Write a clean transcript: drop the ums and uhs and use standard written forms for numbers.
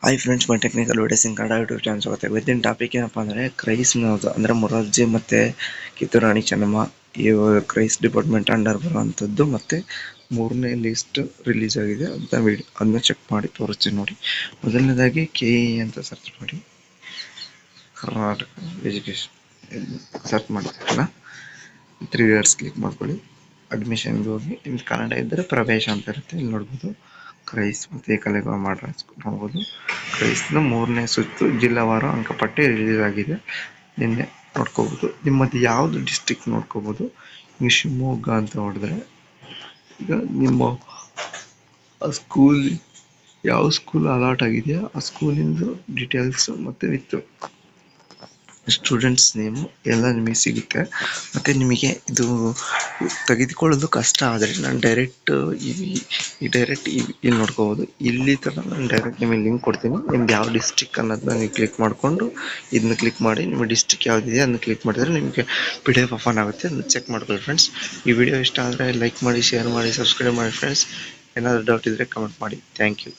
Hi friends, ಮೈ technical videos ಇನ್ Kannada YouTube channel ಸ್ವಾಗತ. ಇವತ್ತಿನ topic ಏನಪ್ಪ ಅಂದರೆ ಕ್ರೈಸ್ನದು ಅಂದರೆ ಮೊರಾರ್ಜಿ ಮತ್ತು ಕಿತ್ತೂರು ರಾಣಿ ಚೆನ್ನಮ್ಮ ಈ ಕ್ರೈಸ್ ಡಿಪಾರ್ಟ್ಮೆಂಟ್ ಅಂಡರ್ ಬರುವಂಥದ್ದು ಮತ್ತು 3ನೇ ಲಿಸ್ಟ್ ರಿಲೀಸ್ ಆಗಿದೆ ಅಂತ ಅದನ್ನ ಚೆಕ್ ಮಾಡಿ ತೋರಿಸ್ತೀನಿ ನೋಡಿ. ಮೊದಲನೇದಾಗಿ KE ಅಂತ ಸರ್ಚ್ ಮಾಡಿ, ಕರ್ನಾಟಕ ಎಜುಕೇಷನ್ ಸರ್ಚ್ ಮಾಡ್ತೀರಲ್ಲ, 3 ಇಯರ್ಸ್ ಕ್ಲಿಕ್ ಮಾಡ್ಕೊಳ್ಳಿ. ಅಡ್ಮಿಷನ್ಗೆ ಹೋಗಿ ನಿಮ್ಗೆ ಕನ್ನಡ ಇದ್ದರೆ ಪ್ರವೇಶ ಅಂತ ಇರುತ್ತೆ, ಇಲ್ಲಿ ನೋಡ್ಬೋದು. ಕ್ರೈಸ್ ಮತ್ತು ಏಕಲವ್ಯ ಮಾಡ್ರ ನೋಡ್ಬೋದು. ಕ್ರೈಸ್ನ 3ನೇ ಸುತ್ತು ಜಿಲ್ಲಾವಾರು ಅಂಕಪಟ್ಟಿ ರಿಲೀಸ್ ಆಗಿದೆ, ನಿನ್ನೆ ನೋಡ್ಕೋಬೋದು. ನಿಮ್ಮದು ಯಾವುದು ಡಿಸ್ಟಿಕ್ ನೋಡ್ಕೋಬೋದು. ನೀವು ಶಿವಮೊಗ್ಗ ಅಂತ ಹೊಡೆದ್ರೆ ಈಗ ನಿಮ್ಮ ಸ್ಕೂಲ್ ಯಾವ ಸ್ಕೂಲ್ ಅಲಾಟ್ ಆಗಿದೆಯಾ ಆ ಸ್ಕೂಲಿಂದು ಡೀಟೇಲ್ಸು ಮತ್ತು ವಿತ್ ಸ್ಟೂಡೆಂಟ್ಸ್ ನೇಮು ಎಲ್ಲ ನಿಮಗೆ ಸಿಗುತ್ತೆ. ಮತ್ತು ನಿಮಗೆ ಇದು ತೆಗೆದುಕೊಳ್ಳೋದು ಕಷ್ಟ ಆದರೆ ನಾನು ಡೈರೆಕ್ಟ್ ಇಲ್ಲಿ ನೋಡ್ಕೋಬೋದು. ಇಲ್ಲಿ ಥರ ನಾನು ಡೈರೆಕ್ಟ್ ನಿಮಗೆ ಲಿಂಕ್ ಕೊಡ್ತೀನಿ. ನಿಮ್ದು ಯಾವ ಡಿಸ್ಟಿಕ್ ಅನ್ನೋದನ್ನ ನೀವು ಕ್ಲಿಕ್ ಮಾಡಿಕೊಂಡು ಇದನ್ನ ಕ್ಲಿಕ್ ಮಾಡಿ ನಿಮ್ಮ ಡಿಸ್ಟಿಕ್ ಯಾವುದಿದೆ ಅದನ್ನ ಕ್ಲಿಕ್ ಮಾಡಿದ್ರೆ ನಿಮಗೆ PDF ಓಪನ್ ಆಗುತ್ತೆ. ಅದನ್ನ ಚೆಕ್ ಮಾಡ್ಕೊಳ್ಳಿ ಫ್ರೆಂಡ್ಸ್. ಈ ವಿಡಿಯೋ ಇಷ್ಟ ಆದರೆ ಲೈಕ್ ಮಾಡಿ, ಶೇರ್ ಮಾಡಿ, ಸಬ್ಸ್ಕ್ರೈಬ್ ಮಾಡಿ ಫ್ರೆಂಡ್ಸ್. ಏನಾದರೂ ಡೌಟ್ ಇದ್ದರೆ ಕಮೆಂಟ್ ಮಾಡಿ. Thank you.